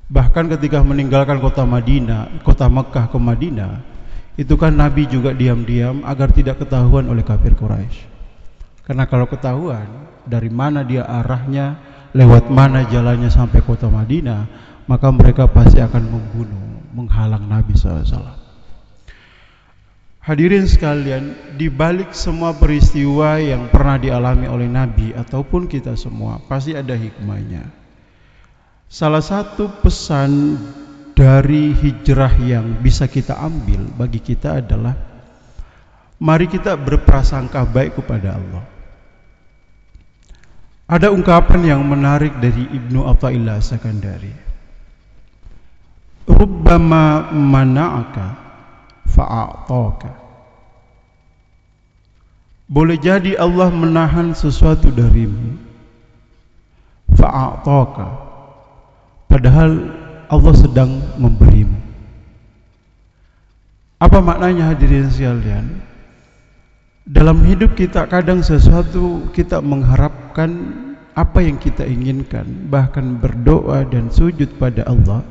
Bahkan ketika meninggalkan kota Madinah, kota Mekah ke Madinah, itu kan Nabi juga diam-diam agar tidak ketahuan oleh kafir Quraisy. Karena kalau ketahuan dari mana dia arahnya, lewat mana jalannya sampai kota Madinah, maka mereka pasti akan membunuh, menghalang Nabi SAW. Hadirin sekalian, di balik semua peristiwa yang pernah dialami oleh Nabi ataupun kita semua, pasti ada hikmahnya. Salah satu pesan dari hijrah yang bisa kita ambil bagi kita adalah mari kita berprasangka baik kepada Allah. Ada ungkapan yang menarik dari Ibnu Athaillah As-Sakandari. Rubbama mana'aka fa'a'taka. Boleh jadi Allah menahan sesuatu darimu, fa'a'taka, padahal Allah sedang memberimu. Apa maknanya hadirin sekalian? Dalam hidup kita kadang sesuatu kita mengharapkan apa yang kita inginkan, bahkan berdoa dan sujud pada Allah,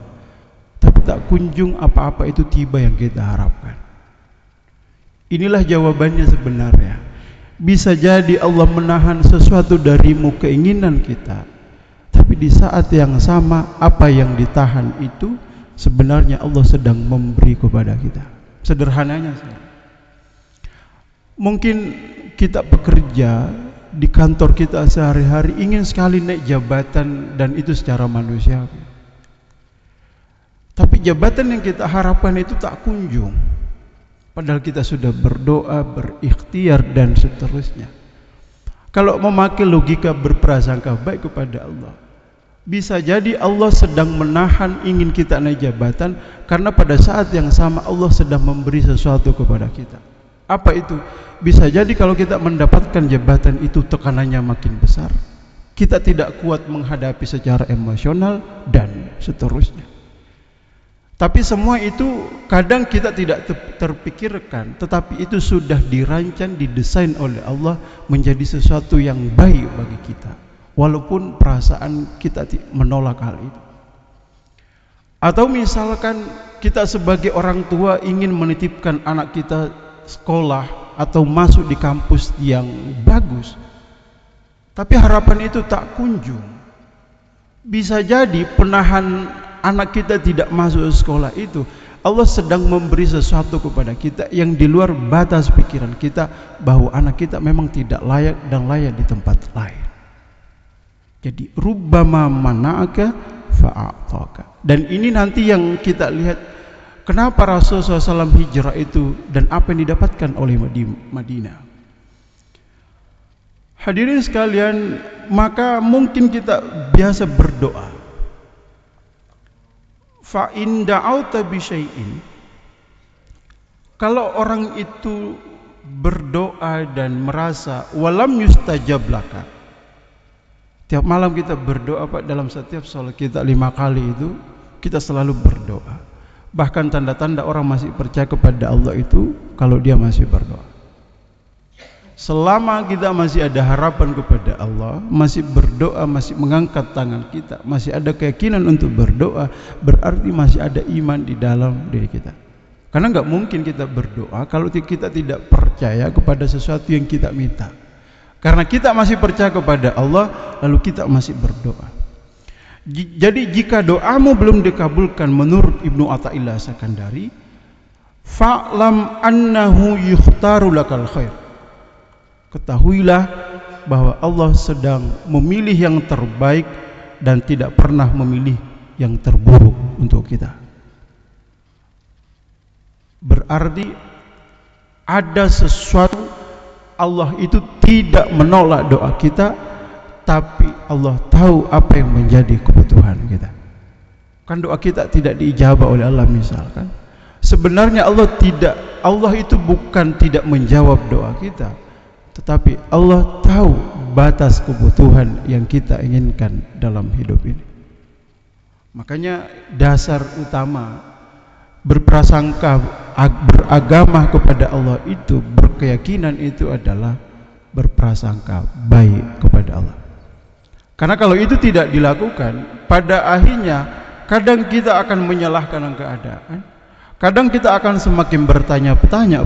tapi tak kunjung apa-apa itu tiba yang kita harapkan. Inilah jawabannya sebenarnya. Bisa jadi Allah menahan sesuatu darimu, keinginan kita, tapi di saat yang sama apa yang ditahan itu sebenarnya Allah sedang memberi kepada kita. Sederhananya saja. Mungkin kita bekerja di kantor kita sehari-hari ingin sekali naik jabatan dan itu secara manusiawi. Tapi jabatan yang kita harapkan itu tak kunjung. Padahal kita sudah berdoa, berikhtiar dan seterusnya. Kalau memakai logika berprasangka baik kepada Allah, bisa jadi Allah sedang menahan ingin kita naik jabatan karena pada saat yang sama Allah sedang memberi sesuatu kepada kita. Apa itu? Bisa jadi kalau kita mendapatkan jabatan itu tekanannya makin besar, kita tidak kuat menghadapi secara emosional dan seterusnya. Tapi semua itu kadang kita tidak terpikirkan, tetapi itu sudah dirancang, didesain oleh Allah menjadi sesuatu yang baik bagi kita, walaupun perasaan kita menolak hal itu. Atau misalkan kita sebagai orang tua ingin menitipkan anak kita sekolah atau masuk di kampus yang bagus, tapi harapan itu tak kunjung. Bisa jadi penahan anak kita tidak masuk sekolah itu Allah sedang memberi sesuatu kepada kita yang di luar batas pikiran kita, bahwa anak kita memang tidak layak dan layak di tempat lain. Jadi rubbama mana'aka fa'ataka. Dan ini nanti yang kita lihat kenapa Rasulullah SAW hijrah itu dan apa yang didapatkan oleh Madinah. Hadirin sekalian, maka mungkin kita biasa berdoa. Fa in da'auta bi syai'in. Kalau orang itu berdoa dan merasa walam yustajab laka. Tiap malam kita berdoa, Pak, dalam setiap salat kita 5 kali itu kita selalu berdoa. Bahkan tanda-tanda orang masih percaya kepada Allah itu kalau dia masih berdoa. Selama kita masih ada harapan kepada Allah, masih berdoa, masih mengangkat tangan kita, masih ada keyakinan untuk berdoa, berarti masih ada iman di dalam diri kita. Karena nggak mungkin kita berdoa kalau kita tidak percaya kepada sesuatu yang kita minta. Karena kita masih percaya kepada Allah, lalu kita masih berdoa. Jadi jika doamu belum dikabulkan menurut Ibnu Athaillah As-Sakandari, fa'lam annahu yukhtaru lakal khair. Ketahuilah bahwa Allah sedang memilih yang terbaik dan tidak pernah memilih yang terburuk untuk kita. Berarti ada sesuatu, Allah itu tidak menolak doa kita, tapi Allah tahu apa yang menjadi kebutuhan kita. Kan doa kita tidak diijabah oleh Allah misalkan. Sebenarnya Allah itu bukan tidak menjawab doa kita, tetapi Allah tahu batas kebutuhan yang kita inginkan dalam hidup ini. Makanya dasar utama berprasangka, beragama kepada Allah itu, berkeyakinan itu adalah berprasangka baik kepada Allah. Karena kalau itu tidak dilakukan, pada akhirnya kadang kita akan menyalahkan keadaan, kadang kita akan semakin bertanya-tanya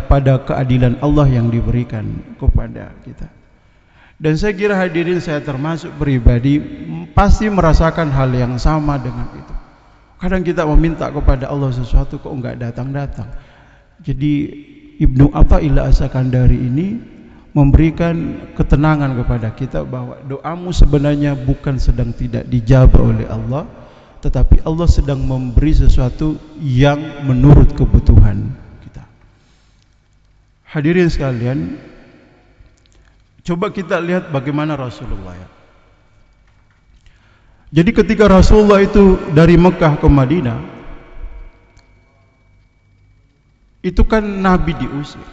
pada keadilan Allah yang diberikan kepada kita. Dan saya kira hadirin, saya termasuk pribadi pasti merasakan hal yang sama dengan itu. Kadang kita meminta kepada Allah sesuatu kok enggak datang-datang. Jadi Ibnu Athaillah As-Sakandari ini memberikan ketenangan kepada kita bahwa doamu sebenarnya bukan sedang tidak dijawab oleh Allah, tetapi Allah sedang memberi sesuatu yang menurut kebutuhan kita. Hadirin sekalian, coba kita lihat bagaimana Rasulullah ya. Jadi ketika Rasulullah itu dari Mekah ke Madinah, itu kan Nabi diusir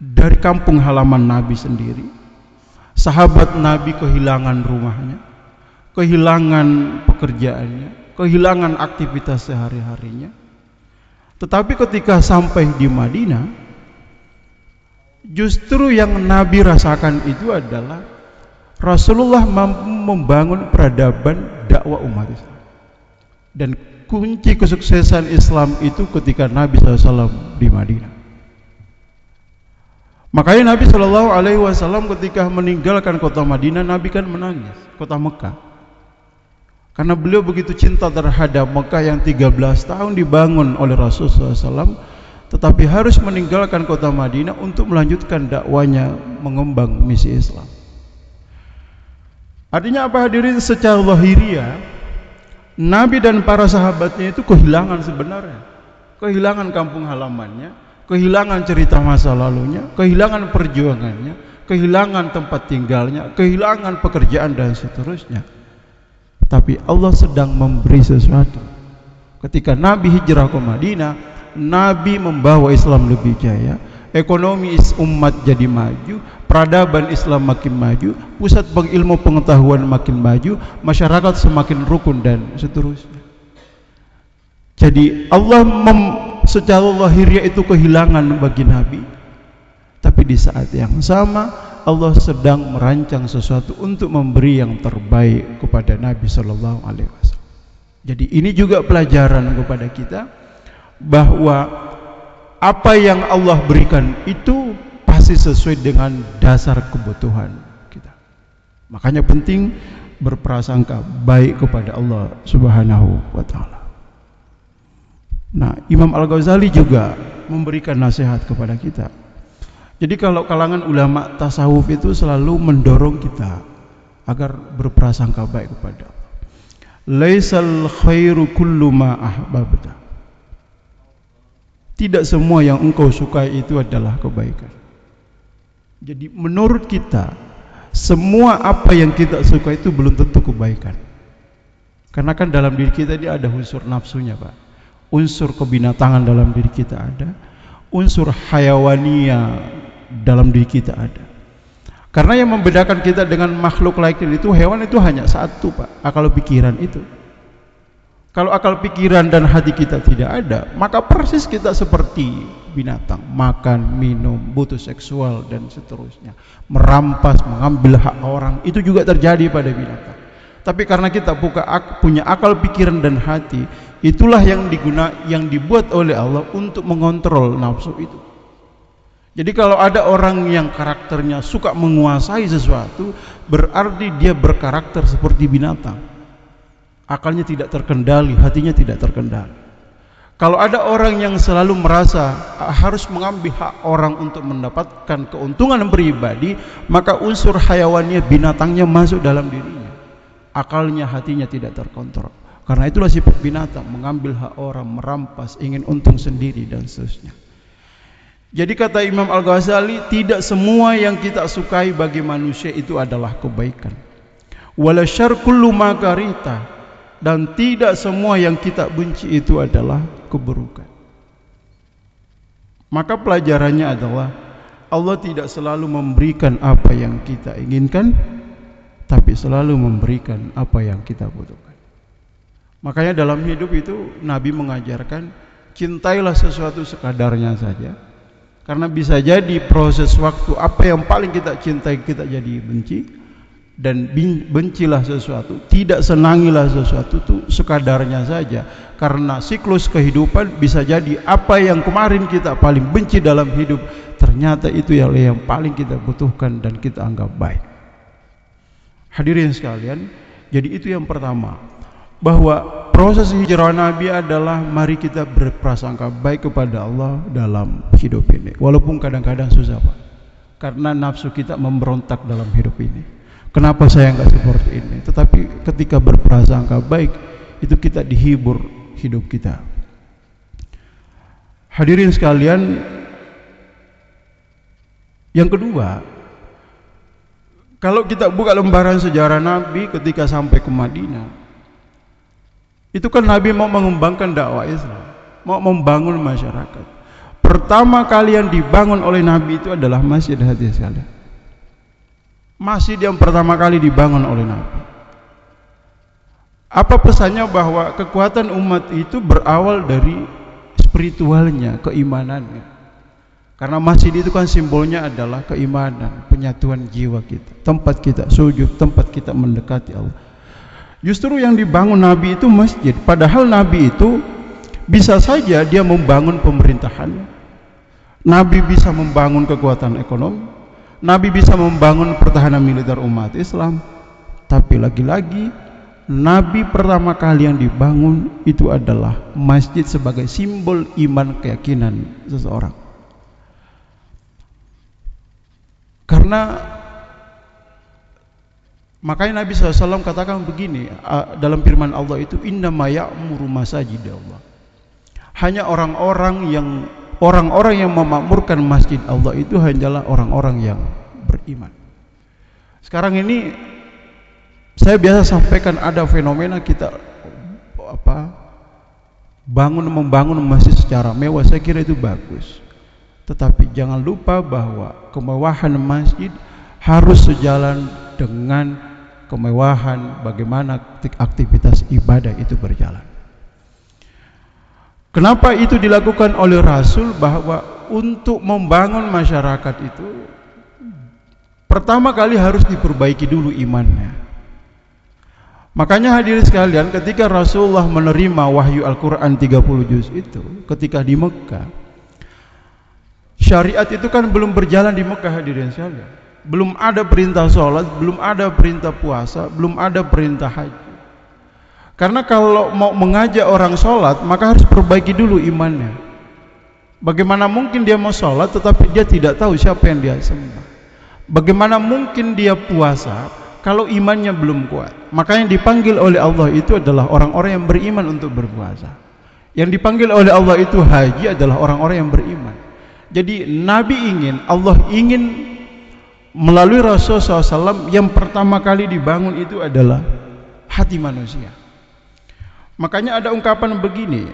dari kampung halaman Nabi sendiri. Sahabat Nabi kehilangan rumahnya, kehilangan pekerjaannya, kehilangan aktivitas sehari-harinya. Tetapi ketika sampai di Madinah, justru yang Nabi rasakan itu adalah Rasulullah mampu membangun peradaban dakwah umat Islam. Dan kunci kesuksesan Islam itu ketika Nabi SAW di Madinah. Makanya Nabi SAW ketika meninggalkan kota Madinah, Nabi kan menangis, kota Mekah. Karena beliau begitu cinta terhadap Mekah yang 13 tahun dibangun oleh Rasulullah SAW, tetapi harus meninggalkan kota Madinah untuk melanjutkan dakwanya mengembang misi Islam. Artinya apa hadirin? Secara lahiriah Nabi dan para sahabatnya itu kehilangan sebenarnya, kehilangan kampung halamannya, kehilangan cerita masa lalunya, kehilangan perjuangannya, kehilangan tempat tinggalnya, kehilangan pekerjaan dan seterusnya. Tapi Allah sedang memberi sesuatu. Ketika Nabi hijrah ke Madinah, Nabi membawa Islam lebih jaya, ekonomi umat jadi maju, peradaban Islam makin maju, pusat ilmu pengetahuan makin maju, masyarakat semakin rukun dan seterusnya. Jadi Allah secara lahiriah itu kehilangan bagi Nabi, tapi di saat yang sama Allah sedang merancang sesuatu untuk memberi yang terbaik kepada Nabi Sallallahu Alaihi Wasallam. Jadi ini juga pelajaran kepada kita bahwa apa yang Allah berikan itu pasti sesuai dengan dasar kebutuhan kita. Makanya penting berprasangka baik kepada Allah Subhanahu wa taala. Nah, Imam Al-Ghazali juga memberikan nasihat kepada kita. Jadi kalau kalangan ulama tasawuf itu selalu mendorong kita agar berprasangka baik kepada Allah. Laisal khairu kullu ma ahbabta. Tidak semua yang engkau sukai itu adalah kebaikan. Jadi menurut kita, semua apa yang kita suka itu belum tentu kebaikan. Karena kan dalam diri kita dia ada unsur nafsunya, Pak. Unsur kebinatangan dalam diri kita ada, unsur hayawania dalam diri kita ada. Karena yang membedakan kita dengan makhluk lain itu, hewan itu hanya satu, Pak, akal pikiran itu. Kalau akal pikiran dan hati kita tidak ada, maka persis kita seperti binatang, makan, minum, butuh seksual dan seterusnya, merampas, mengambil hak orang, itu juga terjadi pada binatang. Tapi karena kita punya akal pikiran dan hati, itulah yang dibuat oleh Allah untuk mengontrol nafsu itu. Jadi kalau ada orang yang karakternya suka menguasai sesuatu, berarti dia berkarakter seperti binatang. Akalnya tidak terkendali, hatinya tidak terkendali. Kalau ada orang yang selalu merasa harus mengambil hak orang untuk mendapatkan keuntungan pribadi, maka unsur hayawannya, binatangnya masuk dalam dirinya. Akalnya, hatinya tidak terkontrol. Karena itulah sifat binatang, mengambil hak orang, merampas, ingin untung sendiri dan seterusnya. Jadi kata Imam Al-Ghazali, tidak semua yang kita sukai bagi manusia itu adalah kebaikan. Wala syarr kullu ma karita. Dan tidak semua yang kita benci itu adalah keburukan. Maka pelajarannya adalah Allah tidak selalu memberikan apa yang kita inginkan, tapi selalu memberikan apa yang kita butuhkan. Makanya dalam hidup itu Nabi mengajarkan, cintailah sesuatu sekadarnya saja. Karena bisa jadi proses waktu apa yang paling kita cintai kita jadi benci, dan bencilah sesuatu, tidak senangilah sesuatu itu sekadarnya saja, karena siklus kehidupan bisa jadi apa yang kemarin kita paling benci dalam hidup ternyata itu yang paling kita butuhkan dan kita anggap baik. Hadirin sekalian, jadi itu yang pertama, bahwa proses hijrah Nabi adalah mari kita berprasangka baik kepada Allah dalam hidup ini, walaupun kadang-kadang susah, Pak, karena nafsu kita memberontak dalam hidup ini. Kenapa saya nggak seperti ini? Tetapi ketika berprasangka baik, itu kita dihibur hidup kita. Hadirin sekalian, yang kedua, kalau kita buka lembaran sejarah Nabi ketika sampai ke Madinah, itu kan Nabi mau mengembangkan dakwah Islam, mau membangun masyarakat. Pertama kali yang dibangun oleh Nabi itu adalah masjid, hadirin sekalian. Masjid yang pertama kali dibangun oleh Nabi. Apa pesannya? Bahwa kekuatan umat itu berawal dari spiritualnya, keimanannya. Karena masjid itu kan simbolnya adalah keimanan, penyatuan jiwa kita, tempat kita sujud, tempat kita mendekati Allah. Justru yang dibangun Nabi itu masjid. Padahal Nabi itu bisa saja dia membangun pemerintahannya. Nabi bisa membangun kekuatan ekonomi, Nabi bisa membangun pertahanan militer umat Islam. Tapi lagi-lagi Nabi pertama kali yang dibangun itu adalah masjid sebagai simbol iman, keyakinan seseorang. Karena makanya Nabi SAW katakan begini dalam firman Allah itu, innama ya'muru masajid Allah. Hanya orang-orang yang memakmurkan masjid Allah itu hanyalah orang-orang yang beriman. Sekarang ini saya biasa sampaikan ada fenomena kita membangun masjid secara mewah. Saya kira itu bagus. Tetapi jangan lupa bahwa kemewahan masjid harus sejalan dengan kemewahan bagaimana aktivitas ibadah itu berjalan. Kenapa itu dilakukan oleh Rasul? Bahwa untuk membangun masyarakat itu pertama kali harus diperbaiki dulu imannya. Makanya hadirin sekalian, ketika Rasulullah menerima wahyu Al-Quran 30 juz itu ketika di Mekah, syariat itu kan belum berjalan di Mekah, hadirin sekalian. Belum ada perintah sholat, belum ada perintah puasa, belum ada perintah haji. Karena kalau mau mengajak orang sholat, maka harus perbaiki dulu imannya. Bagaimana mungkin dia mau sholat tetapi dia tidak tahu siapa yang dia sembah? Bagaimana mungkin dia puasa kalau imannya belum kuat? Makanya dipanggil oleh Allah itu adalah orang-orang yang beriman untuk berpuasa. Yang dipanggil oleh Allah itu haji adalah orang-orang yang beriman. Jadi Nabi Allah ingin melalui Rasulullah SAW yang pertama kali dibangun itu adalah hati manusia. Makanya ada ungkapan begini,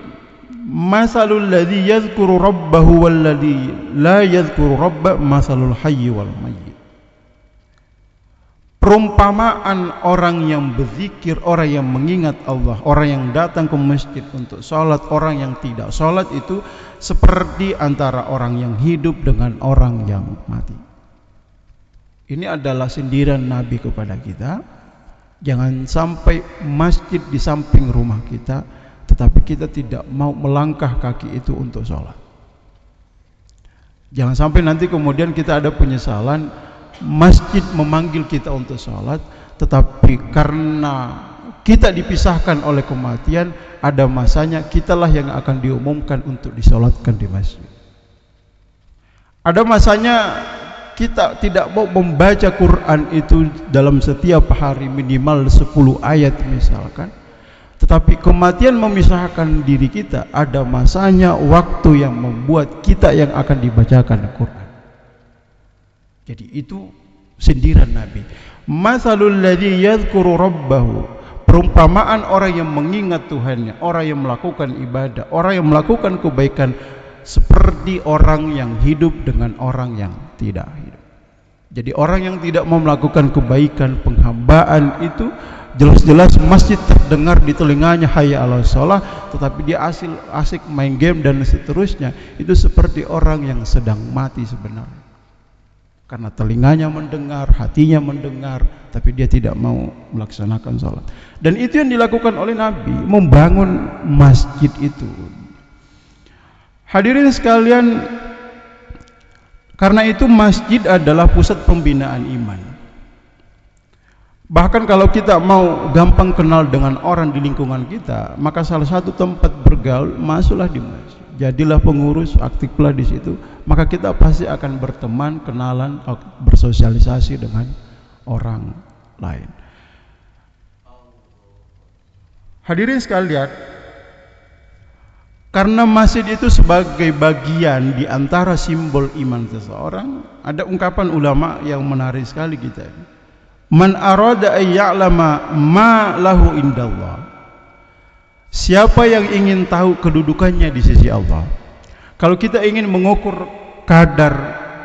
masalul ladzi yadhkuru rabbahu wal ladzi la yadhkuru rabba masalul hayy wal mayyit. Perumpamaan orang yang berzikir, orang yang mengingat Allah, orang yang datang ke masjid untuk sholat, orang yang tidak sholat itu seperti antara orang yang hidup dengan orang yang mati. Ini adalah sindiran Nabi kepada kita. Jangan sampai masjid di samping rumah kita, tetapi kita tidak mau melangkah kaki itu untuk sholat. Jangan sampai nanti kemudian kita ada penyesalan, masjid memanggil kita untuk sholat, tetapi karena kita dipisahkan oleh kematian, ada masanya kitalah yang akan diumumkan untuk disolatkan di masjid. Ada masanya kita tidak mau membaca Quran itu dalam setiap hari minimal 10 ayat misalkan, tetapi kematian memisahkan diri kita. Ada masanya waktu yang membuat kita yang akan dibacakan Quran. Jadi itu sindiran Nabi. Masalul ladzi yadhkuru rabbahu, perumpamaan orang yang mengingat Tuhannya, orang yang melakukan ibadah, orang yang melakukan kebaikan, seperti orang yang hidup dengan orang yang tidak hidup. Jadi orang yang tidak mau melakukan kebaikan, penghambaan itu jelas-jelas masjid terdengar di telinganya hayya 'alas shalah, tetapi dia asik main game dan seterusnya. Itu seperti orang yang sedang mati sebenarnya. karena telinganya mendengar, hatinya mendengar, tapi dia tidak mau melaksanakan sholat. Dan itu yang dilakukan oleh Nabi, membangun masjid itu. Hadirin sekalian, karena itu masjid adalah pusat pembinaan iman. Bahkan kalau kita mau gampang kenal dengan orang di lingkungan kita, maka salah satu tempat bergaul, masuklah di masjid. Jadilah pengurus, aktiflah di situ. Maka kita pasti akan berteman, kenalan, bersosialisasi dengan orang lain. Hadirin sekalian, karena masjid itu sebagai bagian di antara simbol iman seseorang, ada ungkapan ulama yang menarik sekali kita. Man arada ay ya'lama ma lahu indallah. Siapa yang ingin tahu kedudukannya di sisi Allah. Kalau kita ingin mengukur kadar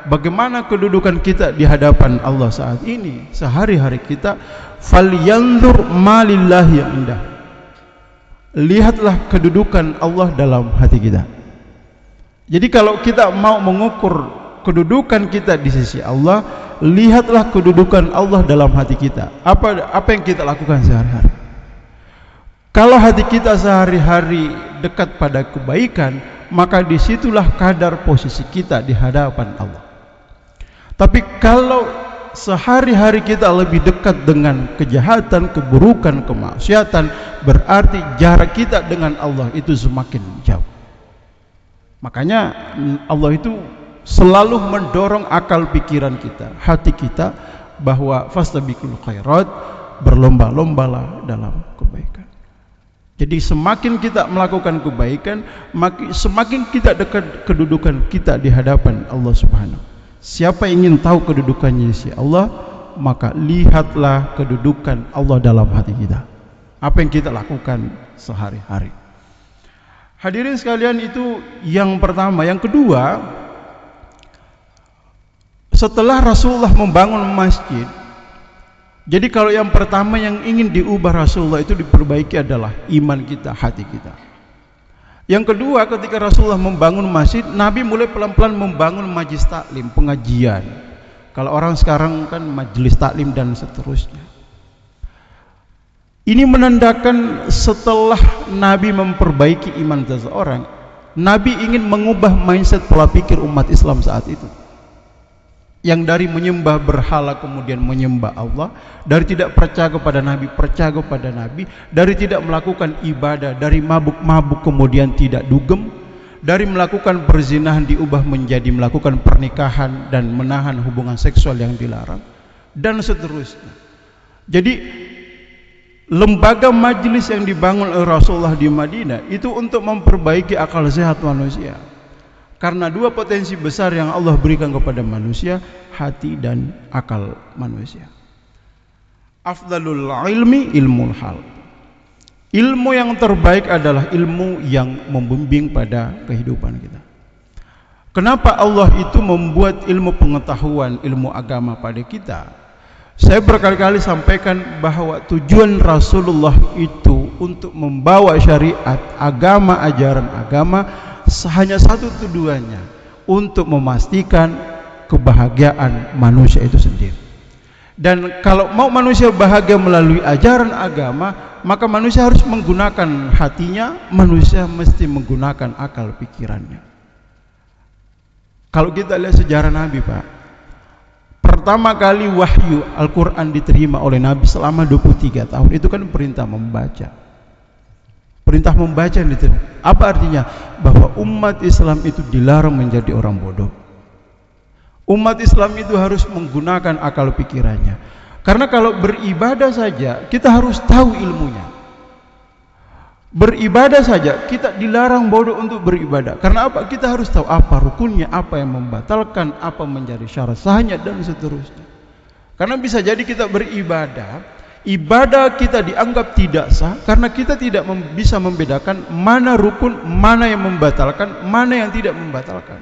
bagaimana kedudukan kita di hadapan Allah saat ini, sehari-hari kita, falyanzur ma lillahi indah. Lihatlah kedudukan Allah dalam hati kita. Jadi kalau kita mau mengukur kedudukan kita di sisi Allah, lihatlah kedudukan Allah dalam hati kita. Apa yang kita lakukan sehari-hari. Kalau hati kita sehari-hari dekat pada kebaikan, maka disitulah kadar posisi kita di hadapan Allah. Tapi kalau sehari-hari kita lebih dekat dengan kejahatan, keburukan, kemaksiatan, berarti jarak kita dengan Allah itu semakin jauh. Makanya Allah itu selalu mendorong akal pikiran kita, hati kita, bahwa fastabiqul khairat, berlomba-lombalah dalam kebaikan. Jadi semakin kita melakukan kebaikan, semakin kita dekat kedudukan kita di hadapan Allah Subhanahu. Siapa yang ingin tahu kedudukannya si Allah, maka lihatlah kedudukan Allah dalam hati kita. Apa yang kita lakukan sehari-hari. Hadirin sekalian, itu yang pertama. Yang kedua, setelah Rasulullah membangun masjid, jadi kalau yang pertama yang ingin diubah Rasulullah itu diperbaiki adalah iman kita, hati kita. Yang kedua, ketika Rasulullah membangun masjid, Nabi mulai pelan-pelan membangun majlis taklim, pengajian. Kalau orang sekarang kan majelis taklim dan seterusnya. Ini menandakan setelah Nabi memperbaiki iman seseorang, Nabi ingin mengubah mindset pola pikir umat Islam saat itu. Yang dari menyembah berhala kemudian menyembah Allah, dari tidak percaya kepada Nabi percaya kepada Nabi, dari tidak melakukan ibadah, dari mabuk-mabuk kemudian tidak dugem, dari melakukan perzinahan diubah menjadi melakukan pernikahan dan menahan hubungan seksual yang dilarang, dan seterusnya. Jadi lembaga majelis yang dibangun oleh Rasulullah di Madinah itu untuk memperbaiki akal sehat manusia. Karena dua potensi besar yang Allah berikan kepada manusia, hati dan akal manusia. Afdalul ilmi ilmul hal. Ilmu yang terbaik adalah ilmu yang membimbing pada kehidupan kita. Kenapa Allah itu membuat ilmu pengetahuan, ilmu agama pada kita? Saya berkali-kali sampaikan bahwa tujuan Rasulullah itu untuk membawa syariat, agama, ajaran agama, hanya satu tujuannya, untuk memastikan kebahagiaan manusia itu sendiri. Dan kalau mau manusia bahagia melalui ajaran agama, maka manusia harus menggunakan hatinya, manusia mesti menggunakan akal pikirannya. Kalau kita lihat sejarah Nabi, Pak, pertama kali wahyu Al-Quran diterima oleh Nabi selama 23 tahun, itu kan perintah membaca. Perintah membaca yang diterima. Apa artinya? Bahwa umat Islam itu dilarang menjadi orang bodoh. Umat Islam itu harus menggunakan akal pikirannya. Karena kalau beribadah saja, kita harus tahu ilmunya. Beribadah saja, kita dilarang bodoh untuk beribadah. Karena apa? Kita harus tahu apa rukunnya, apa yang membatalkan, apa menjadi syarat sahnya, dan seterusnya. Karena bisa jadi kita beribadah, ibadah kita dianggap tidak sah karena kita tidak bisa membedakan mana rukun, mana yang membatalkan, mana yang tidak membatalkan.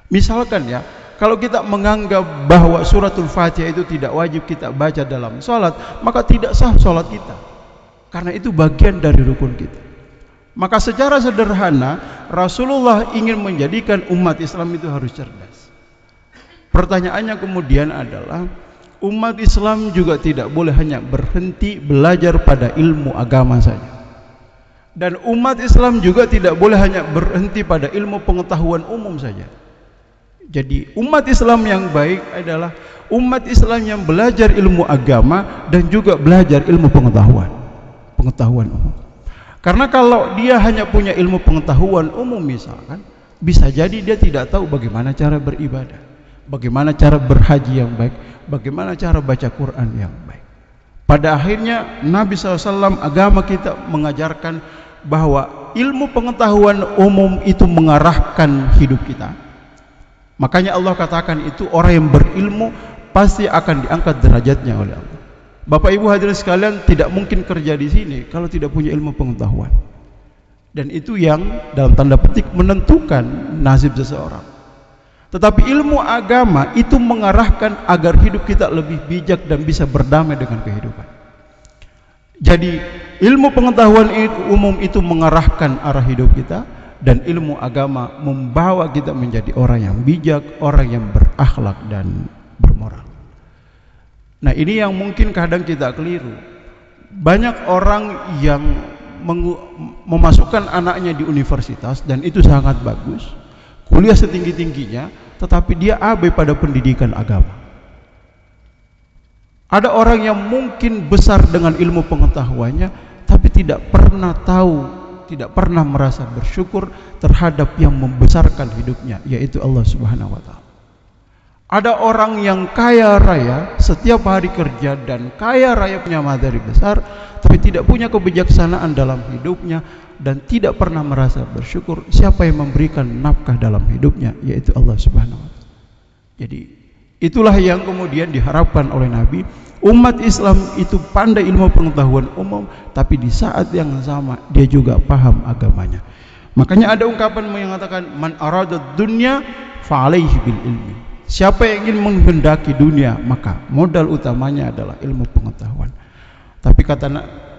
Misalkan ya, kalau kita menganggap bahwa suratul Fatihah itu tidak wajib kita baca dalam sholat, maka tidak sah sholat kita, karena itu bagian dari rukun kita. Maka secara sederhana Rasulullah ingin menjadikan umat Islam itu harus cerdas, Pertanyaannya kemudian adalah, umat Islam juga tidak boleh hanya berhenti belajar pada ilmu agama saja. Dan umat Islam juga tidak boleh hanya berhenti pada ilmu pengetahuan umum saja. Jadi umat Islam yang baik adalah umat Islam yang belajar ilmu agama dan juga belajar ilmu pengetahuan umum. Karena kalau dia hanya punya ilmu pengetahuan umum misalkan, bisa jadi dia tidak tahu bagaimana cara beribadah, bagaimana cara berhaji yang baik, bagaimana cara baca Quran yang baik. Pada akhirnya Nabi SAW, agama kita mengajarkan bahwa ilmu pengetahuan umum itu mengarahkan hidup kita. Makanya Allah katakan itu orang yang berilmu pasti akan diangkat derajatnya oleh Allah. Bapak Ibu hadirin sekalian, tidak mungkin kerja di sini kalau tidak punya ilmu pengetahuan. Dan itu yang dalam tanda petik menentukan nasib seseorang. Tetapi ilmu agama itu mengarahkan agar hidup kita lebih bijak dan bisa berdamai dengan kehidupan. Jadi ilmu pengetahuan umum itu mengarahkan arah hidup kita, dan ilmu agama membawa kita menjadi orang yang bijak, orang yang berakhlak dan bermoral. Nah, ini yang mungkin kadang kita keliru. Banyak orang yang memasukkan anaknya di universitas, dan itu sangat bagus, kuliah setinggi-tingginya, tetapi dia abai pada pendidikan agama. Ada orang yang mungkin besar dengan ilmu pengetahuannya, tapi tidak pernah tahu, tidak pernah merasa bersyukur terhadap yang membesarkan hidupnya, yaitu Allah Subhanahu wa Ta'ala. Ada orang yang kaya raya, setiap hari kerja dan kaya raya, punya materi besar, tapi tidak punya kebijaksanaan dalam hidupnya dan tidak pernah merasa bersyukur. Siapa yang memberikan nafkah dalam hidupnya, yaitu Allah Subhanahu wa Ta'ala. Jadi itulah yang kemudian diharapkan oleh Nabi. Umat Islam itu pandai ilmu pengetahuan umum, tapi di saat yang sama dia juga paham agamanya. Makanya ada ungkapan yang mengatakan, man arada dunya fa alaihi bil ilmi. Siapa yang ingin menghendaki dunia, maka modal utamanya adalah ilmu pengetahuan. Tapi kata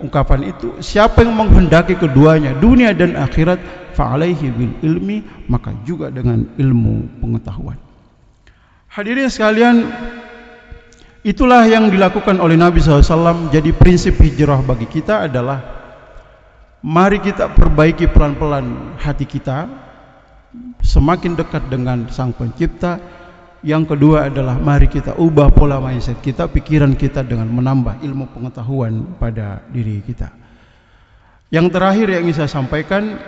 ungkapan itu, siapa yang menghendaki keduanya, dunia dan akhirat, fa alaihi bil ilmi, maka juga dengan ilmu pengetahuan. Hadirin sekalian, itulah yang dilakukan oleh Nabi SAW. Jadi prinsip hijrah bagi kita adalah, mari kita perbaiki pelan-pelan hati kita, semakin dekat dengan Sang Pencipta. Yang kedua adalah, mari kita ubah pola mindset kita, pikiran kita, dengan menambah ilmu pengetahuan pada diri kita. Yang terakhir yang ingin saya sampaikan,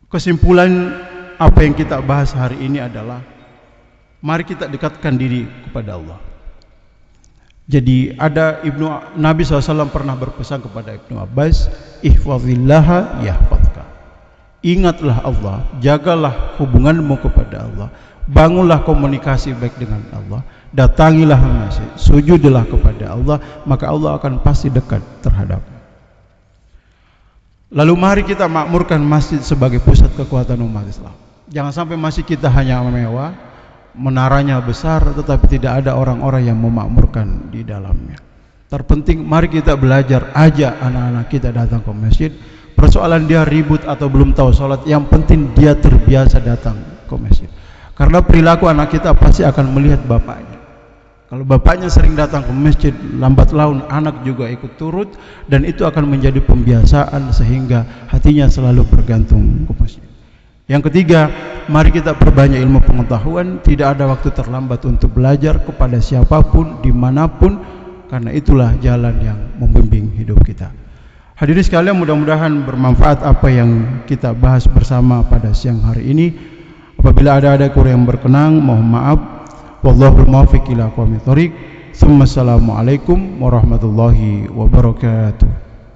kesimpulan apa yang kita bahas hari ini adalah, mari kita dekatkan diri kepada Allah. Jadi ada Nabi SAW pernah berpesan kepada Ibnu Abbas, ihfazillaha yahfazka. Ingatlah Allah, jagalah hubunganmu kepada Allah, bangunlah komunikasi baik dengan Allah, datangilah masjid, sujudlah kepada Allah, maka Allah akan pasti dekat terhadapmu. Lalu mari kita makmurkan masjid sebagai pusat kekuatan umat Islam. Jangan sampai masjid kita hanya mewah, menaranya besar, tetapi tidak ada orang-orang yang memakmurkan di dalamnya. Terpenting mari kita belajar, ajak anak-anak kita datang ke masjid. Persoalan dia ribut atau belum tahu sholat, yang penting dia terbiasa datang ke masjid. Karena perilaku anak kita pasti akan melihat bapaknya. Kalau bapaknya sering datang ke masjid, lambat laun anak juga ikut turut, dan itu akan menjadi pembiasaan sehingga hatinya selalu bergantung ke masjid. Yang ketiga, mari kita perbanyak ilmu pengetahuan. Tidak ada waktu terlambat untuk belajar kepada siapapun, dimanapun, karena itulah jalan yang membimbing hidup kita. Hadirin sekalian, mudah-mudahan bermanfaat apa yang kita bahas bersama pada siang hari ini. Apabila ada kurang yang berkenan, mohon maaf. Wallahul muwaffiq ila aqwamit thoriq. Assalamualaikum warahmatullahi wabarakatuh.